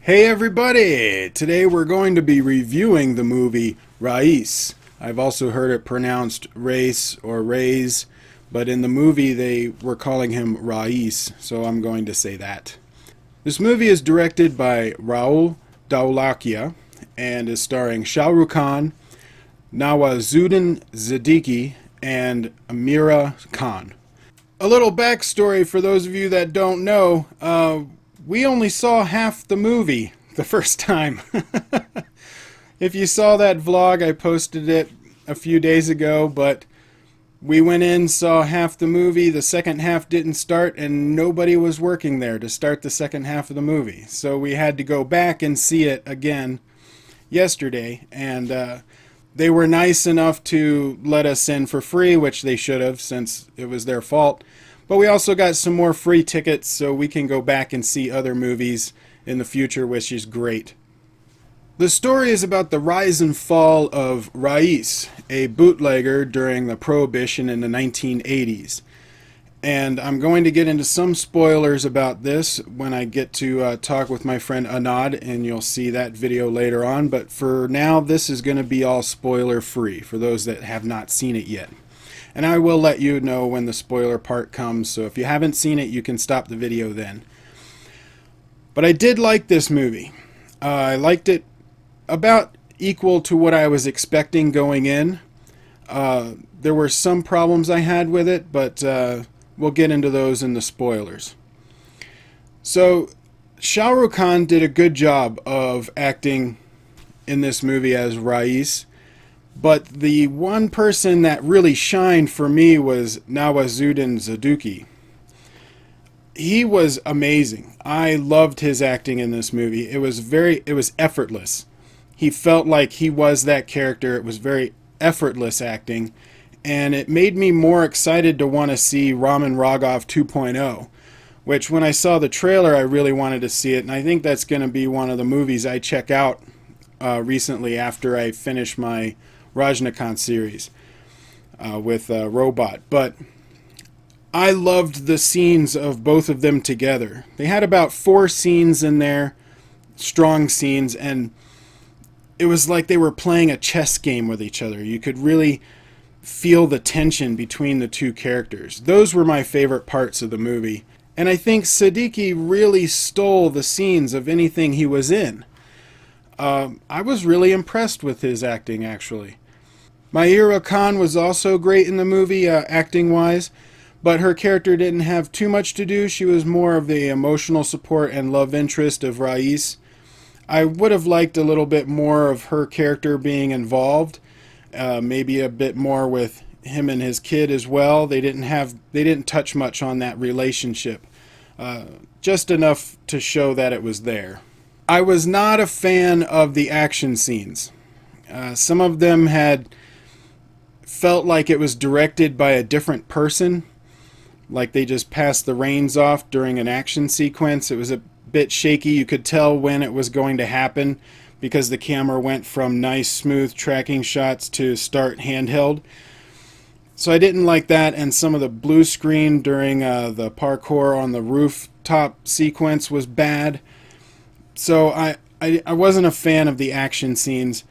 Hey everybody! Today we're going to be reviewing the movie Raees. I've also heard it pronounced Race or Raees, but in the movie they were calling him Raees, so I'm going to say that. This movie is directed by Raul Daulakia and is starring Shah Rukh Khan, Nawazuddin Siddiqui, and Amira Khan. A little backstory for those of you that don't know. We only saw half the movie the first time. If you saw that vlog, I posted it a few days ago, but we went in, saw half the movie, the second half didn't start, and nobody was working there to start the second half of the movie. So we had to go back and see it again yesterday, and they were nice enough to let us in for free, which they should have since it was their fault. But we also got some more free tickets so we can go back and see other movies in the future, which is great. The story is about the rise and fall of Raees, a bootlegger during the Prohibition in the 1980s. And I'm going to get into some spoilers about this when I get to talk with my friend Anad, and you'll see that video later on. But for now, this is going to be all spoiler free for those that have not seen it yet. And I will let you know when the spoiler part comes, so if you haven't seen it, you can stop the video then. But I did like this movie. I liked it about equal to what I was expecting going in. There were some problems I had with it, but we'll get into those in the spoilers. So, Shah Rukh Khan did a good job of acting in this movie as Raees. But the one person that really shined for me was Nawazuddin Siddiqui. He was amazing. I loved his acting in this movie. It was effortless. He felt like he was that character. It was very effortless acting, and it made me more excited to want to see Raman Raghav 2.0, which when I saw the trailer I really wanted to see it, and I think that's going to be one of the movies I check out recently after I finish my Rajnikant series with Robot. But I loved the scenes of both of them together. They had about 4 scenes in there, strong scenes, and it was like they were playing a chess game with each other. You could really feel the tension between the two characters. Those were my favorite parts of the movie. And I think Siddiqui really stole the scenes of anything he was in. I was really impressed with his acting, actually. Amira Khan was also great in the movie, acting-wise, but her character didn't have too much to do. She was more of the emotional support and love interest of Raees. I would have liked a little bit more of her character being involved, maybe a bit more with him and his kid as well. They didn't touch much on that relationship, just enough to show that it was there. I was not a fan of the action scenes. Some of them had felt like it was directed by a different person, like they just passed the reins off during an action sequence. It was a bit shaky. You could tell when it was going to happen because the camera went from nice smooth tracking shots to start handheld. So I didn't like that, and some of the blue screen during the parkour on the rooftop sequence was bad. So I wasn't a fan of the action scenes,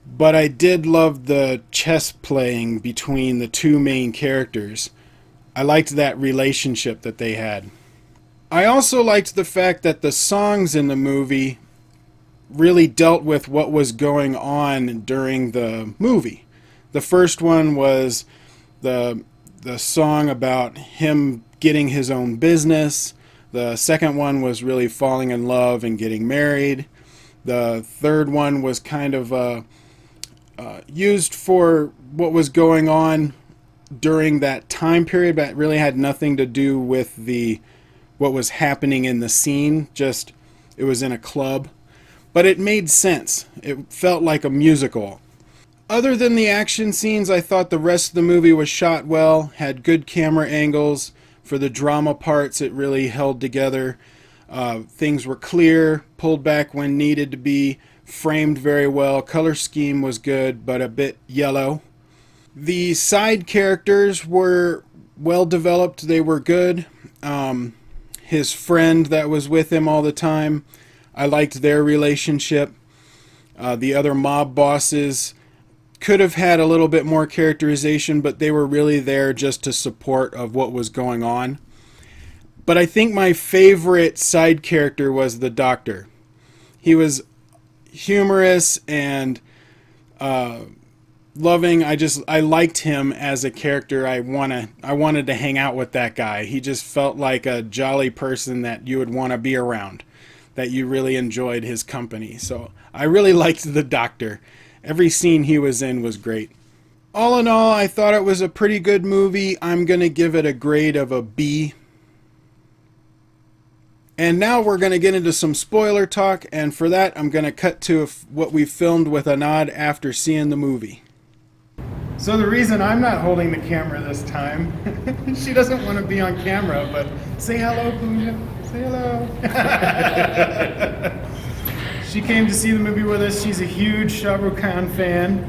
but I did love the chess playing between the two main characters. I liked that relationship that they had. I also liked the fact that the songs in the movie really dealt with what was going on during the movie. The first one was the song about him getting his own business. The second one was really falling in love and getting married. The third one was kind of used for what was going on during that time period, but it really had nothing to do with what was happening in the scene. Just it was in a club, but it made sense. It felt like a musical. Other than the action scenes, I thought the rest of the movie was shot well, had good camera angles. For the drama parts, it really held together. Things were clear, pulled back when needed to be, framed very well. Color scheme was good, but a bit yellow. The side characters were well developed. They were good. His friend that was with him all the time, I liked their relationship. The other mob bosses could have had a little bit more characterization, but they were really there just to support of what was going on. But I think my favorite side character was the doctor. He was humorous and loving. I liked him as a character. I wanted to hang out with that guy. He just felt like a jolly person that you would want to be around, that you really enjoyed his company. So I really liked the doctor. Every scene he was in was great. All in all, I thought it was a pretty good movie. I'm going to give it a grade of a B. And now we're going to get into some spoiler talk, and for that I'm going to cut to what we filmed with Anad after seeing the movie. So the reason I'm not holding the camera this time, she doesn't want to be on camera, but say hello, Pooja. Say hello. She came to see the movie with us. She's a huge Shah Rukh Khan fan,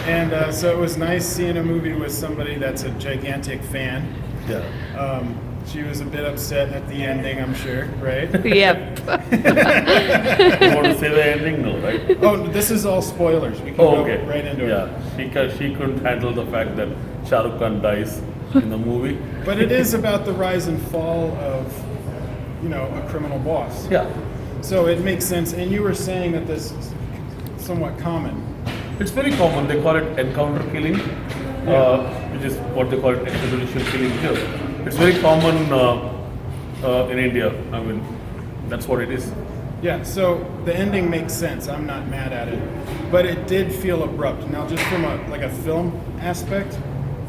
and so it was nice seeing a movie with somebody that's a gigantic fan. Yeah. She was a bit upset at the ending, I'm sure, right? Yep. You want to say the ending? No, right? Oh, this is all spoilers. We can go right into it. She couldn't handle the fact that Shah Rukh Khan dies in the movie. But it is about the rise and fall of, a criminal boss. Yeah. So it makes sense. And you were saying that this is somewhat common. It's very common. They call it encounter killing, which is what they call it extrajudicial killing here. It's very common in India. I mean, that's what it is. Yeah, so the ending makes sense. I'm not mad at it. But it did feel abrupt. Now, just from a film aspect,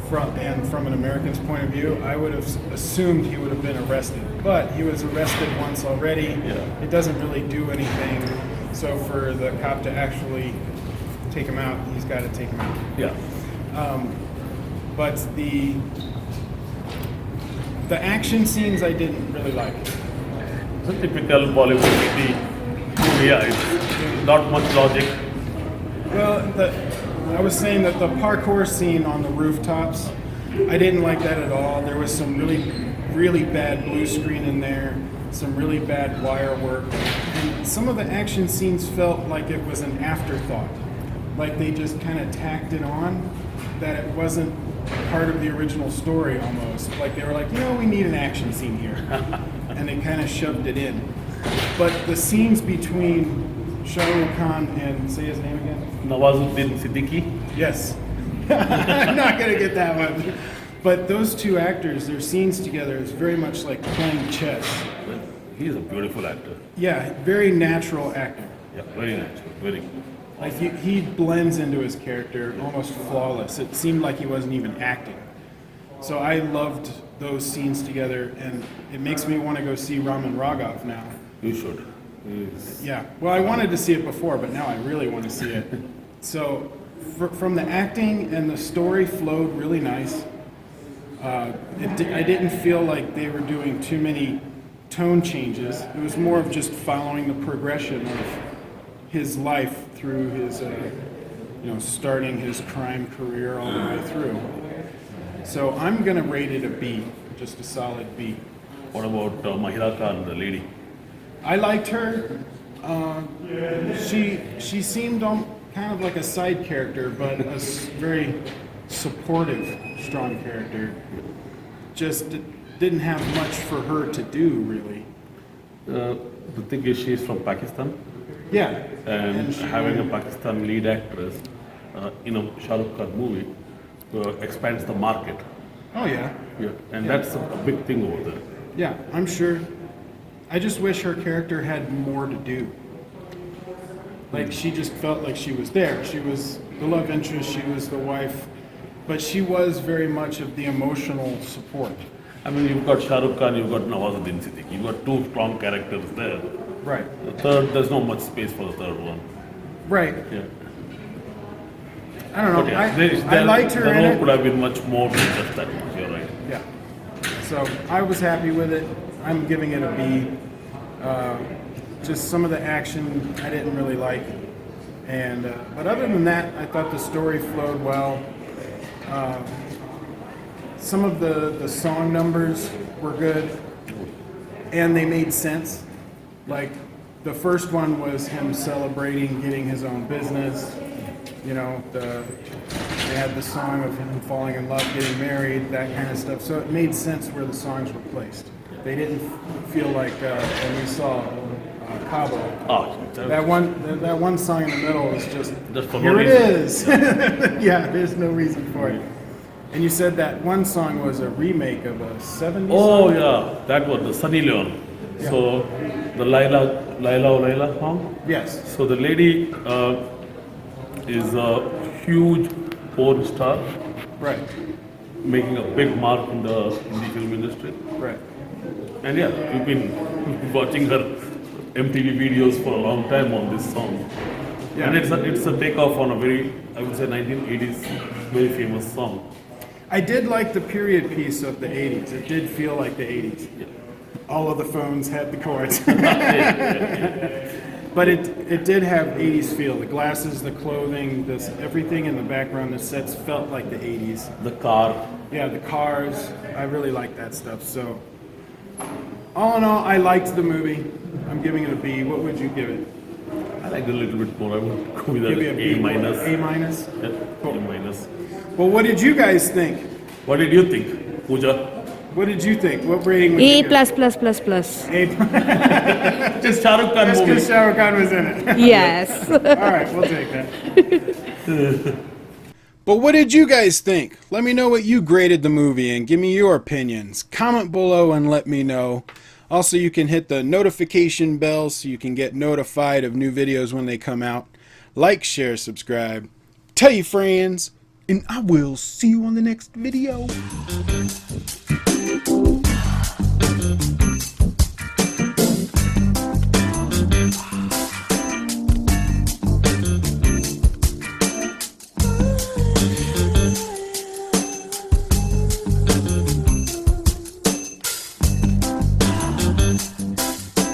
from an American's point of view, I would have assumed he would have been arrested. But he was arrested once already. Yeah. It doesn't really do anything. So for the cop to actually take him out, he's got to take him out. Yeah. But the action scenes I didn't really like. It's a typical Bollywood movie. Yeah, it's not much logic. Well, I was saying that the parkour scene on the rooftops, I didn't like that at all. There was some really, really bad blue screen in there, some really bad wire work, and some of the action scenes felt like it was an afterthought. Like they just kind of tacked it on, that it wasn't part of the original story almost. Like they were like, we need an action scene here. And they kind of shoved it in. But the scenes between Shah Rukh Khan and, say his name again? Nawazuddin Siddiqui. Yes. I'm not going to get that one. But those two actors, their scenes together is very much like playing chess. He's a beautiful actor. Yeah, very natural actor. Yeah, very natural. Very. Like he blends into his character almost flawless. It seemed like he wasn't even acting. So I loved those scenes together, and it makes me want to go see Raman Raghav now. You should. Yeah. Well, I wanted to see it before, but now I really want to see it. So from the acting and the story flowed really nice. I didn't feel like they were doing too many tone changes. It was more of just following the progression of his life through his, starting his crime career all the way through. So I'm going to rate it a B, just a solid B. What about Mahira Khan, the lady? I liked her. She seemed kind of like a side character, but a very supportive, strong character. Just didn't have much for her to do, really. The thing is, she's from Pakistan. Yeah. And having a Pakistan lead actress in a Shah Rukh Khan movie expands the market. Oh, yeah. Yeah, and that's a big thing over there. Yeah, I'm sure. I just wish her character had more to do. Like, she just felt like she was there. She was the love interest, she was the wife, but she was very much of the emotional support. I mean, you've got Shah Rukh Khan, you've got Nawazuddin Siddiqui, you've got two strong characters there. Right. The third, there's not much space for the third one. Right. Yeah. I don't know. But yeah, I liked her the in role it. could have been much more than just that much, you're right. Yeah. So I was happy with it. I'm giving it a B. Just some of the action I didn't really like. And but other than that, I thought the story flowed well. Some of the song numbers were good, and they made sense. Like the first one was him celebrating getting his own business. You know, they had the song of him falling in love, getting married, that kind of stuff. So it made sense where the songs were placed. They didn't feel like when we saw Cabo. That one song in the middle was just for here no it reason. is. Yeah, there's no reason for it. And you said that one song was a remake of a 70s Oh song? yeah, that was the Sunny Leon. So the Laila song. Yes. So the lady is a huge porn star, Right. making a big mark in the film industry. Right. And yeah, we've been watching her MTV videos for a long time on this song. Yeah. And it's a takeoff on a very, I would say 1980s, very famous song. I did like the period piece of the 80s. It did feel like the 80s. Yeah. All of the phones had the cords. But it did have 80s feel. The glasses, the clothing, this everything in the background, the sets felt like the 80s. The car. Yeah, the cars. I really like that stuff. So, all in all, I liked the movie. I'm giving it a B. What would you give it? I like it a little bit more. I would go with Give an it A minus. A minus? Yeah, A minus. Well, what did you guys think? What did you think, Pooja? What did you think? What rating would A you give it? plus. A Just Shah Rukh Khan Just movie. because Shah Rukh Khan was in it. Yes. All right, we'll take that. But what did you guys think? Let me know what you graded the movie and give me your opinions. Comment below and let me know. Also, you can hit the notification bell so you can get notified of new videos when they come out. Like, share, subscribe. Tell your friends. And I will see you on the next video.